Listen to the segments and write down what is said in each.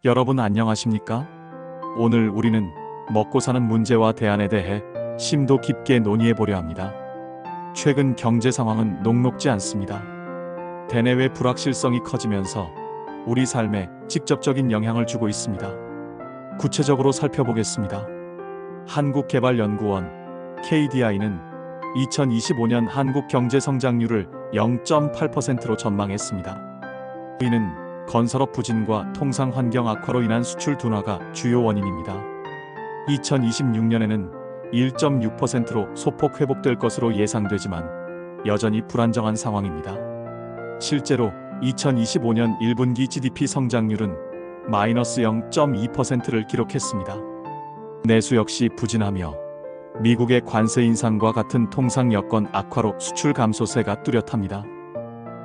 여러분 안녕하십니까? 오늘 우리는 먹고 사는 문제와 대안에 대해 심도 깊게 논의해 보려 합니다. 최근 경제 상황은 녹록지 않습니다. 대내외 불확실성이 커지면서 우리 삶에 직접적인 영향을 주고 있습니다. 구체적으로 살펴보겠습니다. 한국개발연구원 KDI는 2025년 한국 경제 성장률을 0.8%로 전망했습니다. 이는 건설업 부진과 통상 환경 악화로 인한 수출 둔화가 주요 원인입니다. 2026년에는 1.6%로 소폭 회복될 것으로 예상되지만 여전히 불안정한 상황입니다. 실제로 2025년 1분기 GDP 성장률은 마이너스 0.2%를 기록했습니다. 내수 역시 부진하며 미국의 관세 인상과 같은 통상 여건 악화로 수출 감소세가 뚜렷합니다.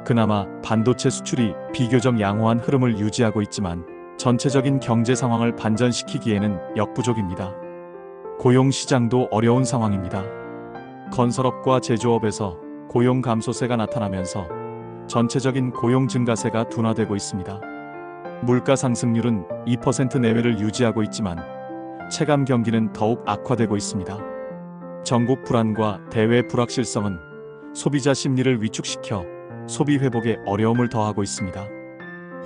그나마 반도체 수출이 비교적 양호한 흐름을 유지하고 있지만 전체적인 경제 상황을 반전시키기에는 역부족입니다. 고용 시장도 어려운 상황입니다. 건설업과 제조업에서 고용 감소세가 나타나면서 전체적인 고용 증가세가 둔화되고 있습니다. 물가 상승률은 2% 내외를 유지하고 있지만 체감 경기는 더욱 악화되고 있습니다. 전국 불안과 대외 불확실성은 소비자 심리를 위축시켜 소비 회복에 어려움을 더하고 있습니다.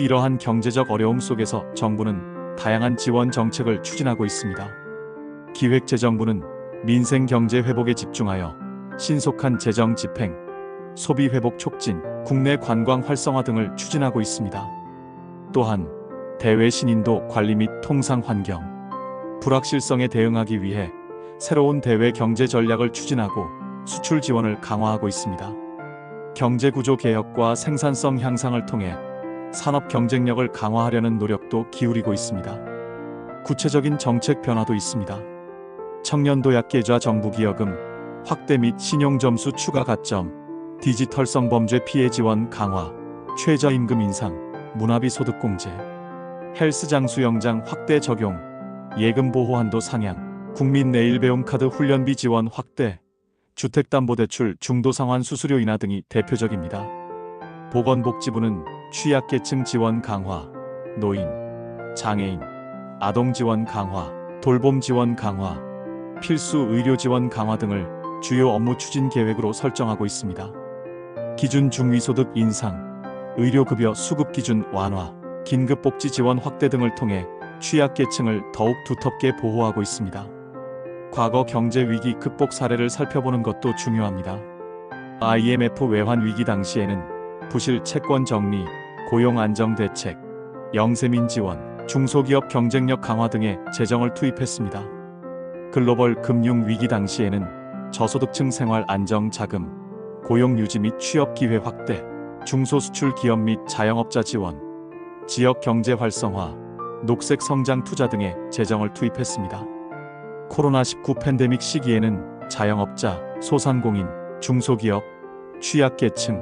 이러한 경제적 어려움 속에서 정부는 다양한 지원 정책을 추진하고 있습니다. 기획재정부는 민생 경제 회복에 집중하여 신속한 재정 집행, 소비 회복 촉진, 국내 관광 활성화 등을 추진하고 있습니다. 또한 대외 신인도 관리 및 통상 환경, 불확실성에 대응하기 위해 새로운 대외 경제 전략을 추진하고 수출 지원을 강화하고 있습니다. 경제구조 개혁과 생산성 향상을 통해 산업 경쟁력을 강화하려는 노력도 기울이고 있습니다. 구체적인 정책 변화도 있습니다. 청년도약계좌 정부기여금 확대 및 신용점수 추가 가점, 디지털성 범죄 피해 지원 강화, 최저임금 인상, 문화비 소득공제, 헬스장 수영장 확대 적용, 예금보호 한도 상향, 국민 내일배움카드 훈련비 지원 확대, 주택담보대출 중도상환 수수료 인하 등이 대표적입니다. 보건복지부는 취약계층 지원 강화, 노인, 장애인, 아동 지원 강화, 돌봄 지원 강화, 필수 의료 지원 강화 등을 주요 업무 추진 계획으로 설정하고 있습니다. 기준 중위소득 인상, 의료급여 수급 기준 완화, 긴급복지 지원 확대 등을 통해 취약계층을 더욱 두텁게 보호하고 있습니다. 과거 경제 위기 극복 사례를 살펴보는 것도 중요합니다. IMF 외환 위기 당시에는 부실 채권 정리, 고용 안정 대책, 영세민 지원, 중소기업 경쟁력 강화 등의 재정을 투입했습니다. 글로벌 금융 위기 당시에는 저소득층 생활 안정 자금, 고용 유지 및 취업 기회 확대, 중소수출 기업 및 자영업자 지원, 지역 경제 활성화, 녹색 성장 투자 등의 재정을 투입했습니다. 코로나19 팬데믹 시기에는 자영업자, 소상공인, 중소기업, 취약계층,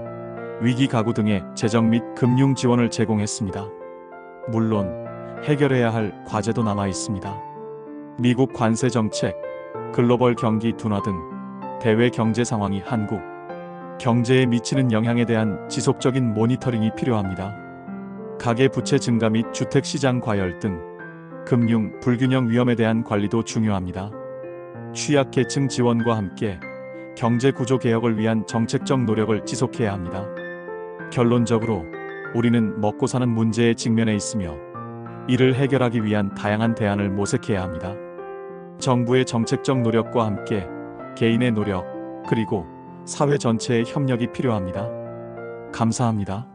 위기 가구 등의 재정 및 금융 지원을 제공했습니다. 물론 해결해야 할 과제도 남아 있습니다. 미국 관세 정책, 글로벌 경기 둔화 등 대외 경제 상황이 한국 경제에 미치는 영향에 대한 지속적인 모니터링이 필요합니다. 가계부채 증가 및 주택시장 과열 등 금융 불균형 위험에 대한 관리도 중요합니다. 취약계층 지원과 함께 경제구조 개혁을 위한 정책적 노력을 지속해야 합니다. 결론적으로 우리는 먹고 사는 문제에 직면해 있으며 이를 해결하기 위한 다양한 대안을 모색해야 합니다. 정부의 정책적 노력과 함께 개인의 노력, 그리고 사회 전체의 협력이 필요합니다. 감사합니다.